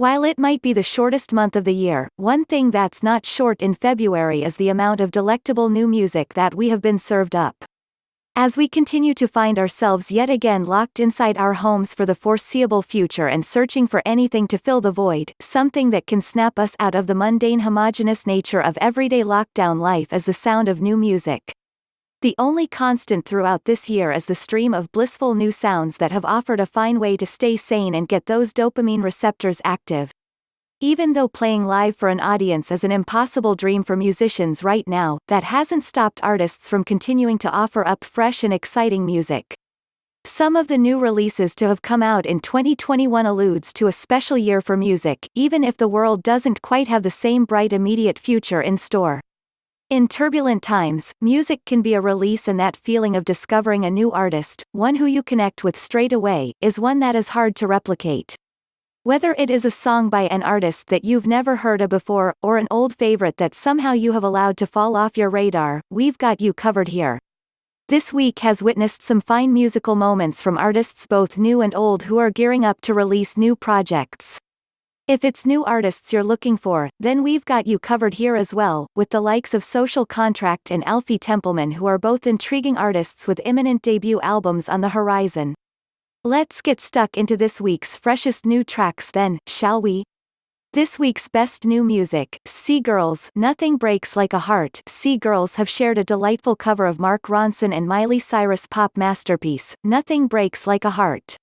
While it might be the shortest month of the year, one thing that's not short in February is the amount of delectable new music that we have been served up. As we continue to find ourselves yet again locked inside our homes for the foreseeable future and searching for anything to fill the void, something that can snap us out of the mundane homogenous nature of everyday lockdown life is the sound of new music. The only constant throughout this year is the stream of blissful new sounds that have offered a fine way to stay sane and get those dopamine receptors active. Even though playing live for an audience is an impossible dream for musicians right now, that hasn't stopped artists from continuing to offer up fresh and exciting music. Some of the new releases to have come out in 2021 alludes to a special year for music, even if the world doesn't quite have the same bright immediate future in store. In turbulent times, music can be a release, and that feeling of discovering a new artist, one who you connect with straight away, is one that is hard to replicate. Whether it is a song by an artist that you've never heard of before, or an old favorite that somehow you have allowed to fall off your radar, we've got you covered here. This week has witnessed some fine musical moments from artists both new and old who are gearing up to release new projects. If it's new artists you're looking for, then we've got you covered here as well, with the likes of Social Contract and Alfie Templeman, who are both intriguing artists with imminent debut albums on the horizon. Let's get stuck into this week's freshest new tracks then, shall we? This week's best new music, Sea Girls, Nothing Breaks Like a Heart. Sea Girls have shared a delightful cover of Mark Ronson and Miley Cyrus' pop masterpiece, Nothing Breaks Like a Heart.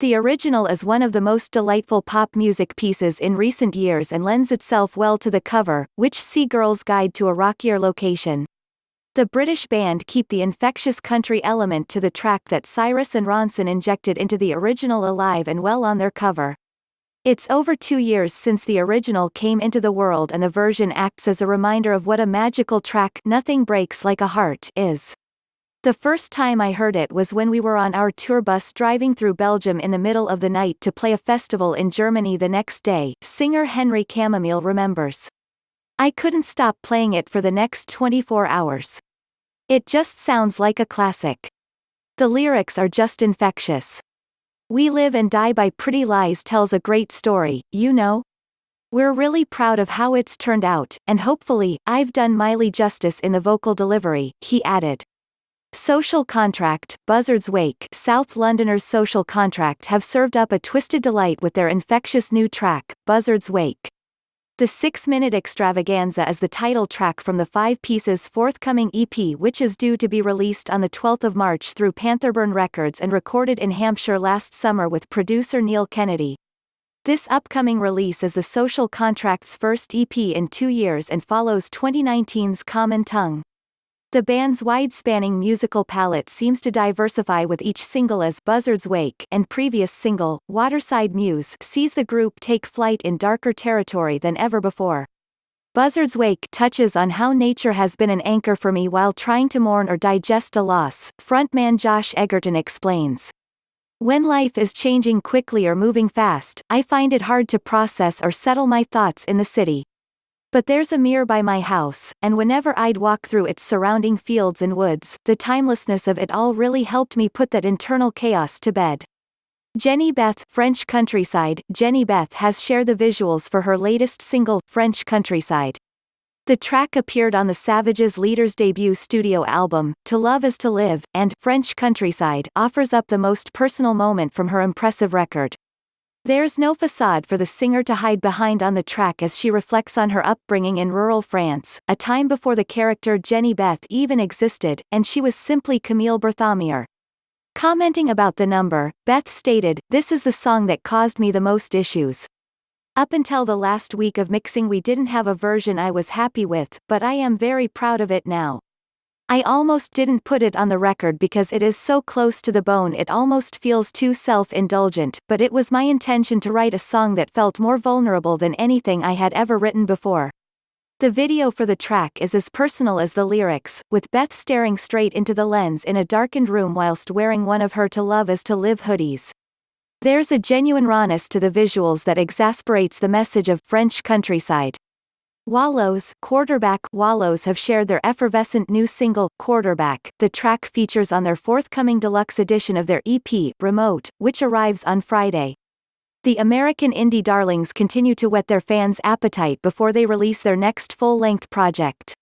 The original is one of the most delightful pop music pieces in recent years and lends itself well to the cover, which Sea Girls guide to a rockier location. The British band keep the infectious country element to the track that Cyrus and Ronson injected into the original alive and well on their cover. It's over 2 years since the original came into the world, and the version acts as a reminder of what a magical track Nothing Breaks Like a Heart is. The first time I heard it was when we were on our tour bus driving through Belgium in the middle of the night to play a festival in Germany the next day, singer Henry Chamomile remembers. I couldn't stop playing it for the next 24 hours. It just sounds like a classic. The lyrics are just infectious. We live and die by pretty lies tells a great story, you know? We're really proud of how it's turned out, and hopefully, I've done Miley justice in the vocal delivery, he added. Social Contract, Buzzards Wake, South Londoners Social Contract have served up a twisted delight with their infectious new track, Buzzards Wake. The 6-minute extravaganza is the title track from the 5-piece's forthcoming EP, which is due to be released on the 12th of March through Pantherburn Records and recorded in Hampshire last summer with producer Neil Kennedy. This upcoming release is the Social Contract's first EP in 2 years and follows 2019's Common Tongue. The band's wide-spanning musical palette seems to diversify with each single as Buzzards Wake and previous single, Waterside Muse, sees the group take flight in darker territory than ever before. Buzzards Wake touches on how nature has been an anchor for me while trying to mourn or digest a loss, frontman Josh Egerton explains. When life is changing quickly or moving fast, I find it hard to process or settle my thoughts in the city. But there's a mirror by my house, and whenever I'd walk through its surrounding fields and woods, the timelessness of it all really helped me put that internal chaos to bed. Jenny Beth, French Countryside. Jenny Beth has shared the visuals for her latest single, French Countryside. The track appeared on the Savage's Leader's debut studio album, To Love Is to Live, and French Countryside offers up the most personal moment from her impressive record. There's no facade for the singer to hide behind on the track as she reflects on her upbringing in rural France, a time before the character Jenny Beth even existed, and she was simply Camille Berthommier. Commenting about the number, Beth stated, "This is the song that caused me the most issues. Up until the last week of mixing we didn't have a version I was happy with, but I am very proud of it now. I almost didn't put it on the record because it is so close to the bone it almost feels too self-indulgent, but it was my intention to write a song that felt more vulnerable than anything I had ever written before." The video for the track is as personal as the lyrics, with Beth staring straight into the lens in a darkened room whilst wearing one of her To Love Is to Live hoodies. There's a genuine rawness to the visuals that exasperates the message of French Countryside. Wallows, Quarterback. Wallows have shared their effervescent new single, Quarterback. The track features on their forthcoming deluxe edition of their EP, Remote, which arrives on Friday. The American indie darlings continue to whet their fans' appetite before they release their next full-length project.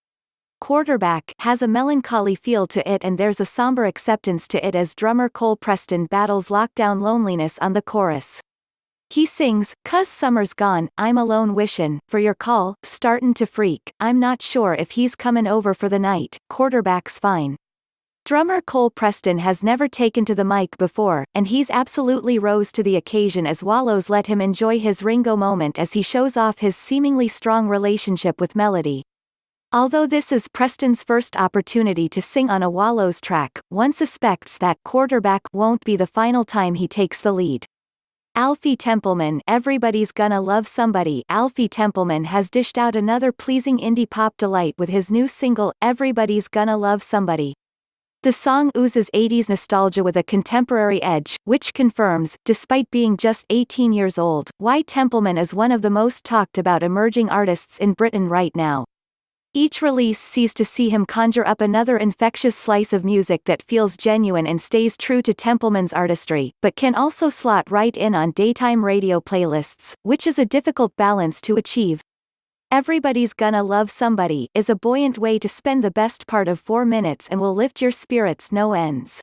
Quarterback has a melancholy feel to it, and there's a somber acceptance to it as drummer Cole Preston battles lockdown loneliness on the chorus. He sings, "'Cause summer's gone, I'm alone wishin' for your call, startin' to freak, I'm not sure if he's comin' over for the night, quarterback's fine." Drummer Cole Preston has never taken to the mic before, and he's absolutely rose to the occasion as Wallows let him enjoy his Ringo moment as he shows off his seemingly strong relationship with melody. Although this is Preston's first opportunity to sing on a Wallows track, one suspects that quarterback won't be the final time he takes the lead. Alfie Templeman, Everybody's Gonna Love Somebody. Alfie Templeman has dished out another pleasing indie pop delight with his new single, Everybody's Gonna Love Somebody. The song oozes 80s nostalgia with a contemporary edge, which confirms, despite being just 18 years old, why Templeman is one of the most talked about emerging artists in Britain right now. Each release sees to see him conjure up another infectious slice of music that feels genuine and stays true to Templeman's artistry, but can also slot right in on daytime radio playlists, which is a difficult balance to achieve. Everybody's Gonna Love Somebody is a buoyant way to spend the best part of 4 minutes and will lift your spirits no ends.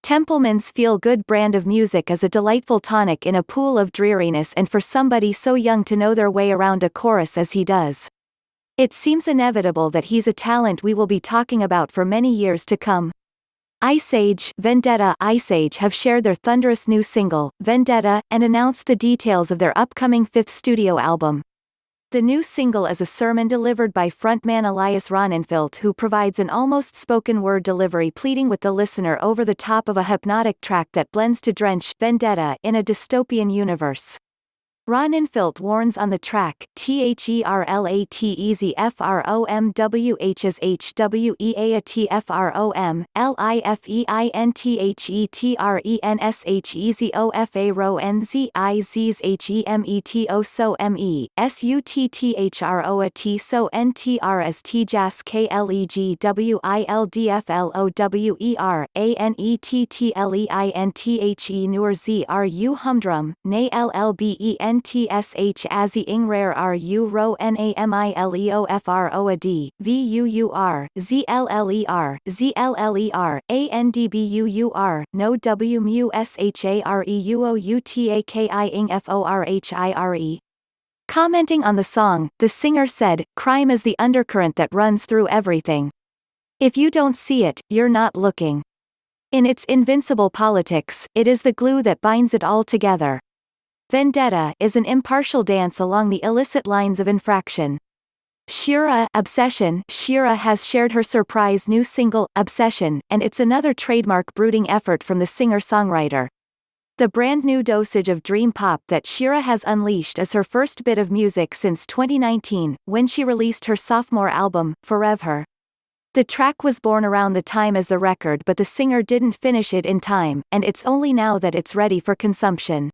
Templeman's feel-good brand of music is a delightful tonic in a pool of dreariness, and for somebody so young to know their way around a chorus as he does, it seems inevitable that he's a talent we will be talking about for many years to come. Ice Age have shared their thunderous new single, Vendetta, and announced the details of their upcoming 5th studio album. The new single is a sermon delivered by frontman Elias Ronenfeld, who provides an almost spoken-word delivery pleading with the listener over the top of a hypnotic track that blends to drench Vendetta in a dystopian universe. Ronenfeld warns on the track, THERLATEZFROMWHSHWEATFROM, LIFEINTHETRENSIZHEMETOSOME, SUTTHROATSONTRSTJASKLEGWILDFLOWER, ANETTLEINTHE NURZRU humdrum, NAY LLBEN NTSH Azzy Ingrar RU Ro NAMILEOFROAD, VUUR, ZLLER, ZLLER, ANDBUUR, No WMUSHAREUOUTAKI ing FORHIRE. Commenting on the song, the singer said, "Crime is the undercurrent that runs through everything. If you don't see it, you're not looking. In its invincible politics, it is the glue that binds it all together." Vendetta is an impartial dance along the illicit lines of infraction. Obsession Shira has shared her surprise new single, Obsession, and it's another trademark brooding effort from the singer-songwriter. The brand new dosage of dream pop that Shira has unleashed is her first bit of music since 2019, when she released her sophomore album, Forever. The track was born around the time as the record, but the singer didn't finish it in time, and it's only now that it's ready for consumption.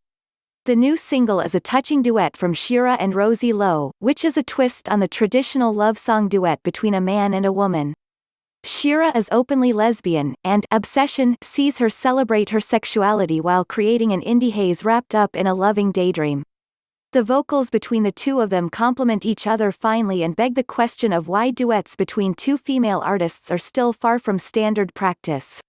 The new single is a touching duet from Shira and Rosie Lowe, which is a twist on the traditional love song duet between a man and a woman. Shira is openly lesbian, and Obsession sees her celebrate her sexuality while creating an indie haze wrapped up in a loving daydream. The vocals between the two of them complement each other finely and beg the question of why duets between two female artists are still far from standard practice.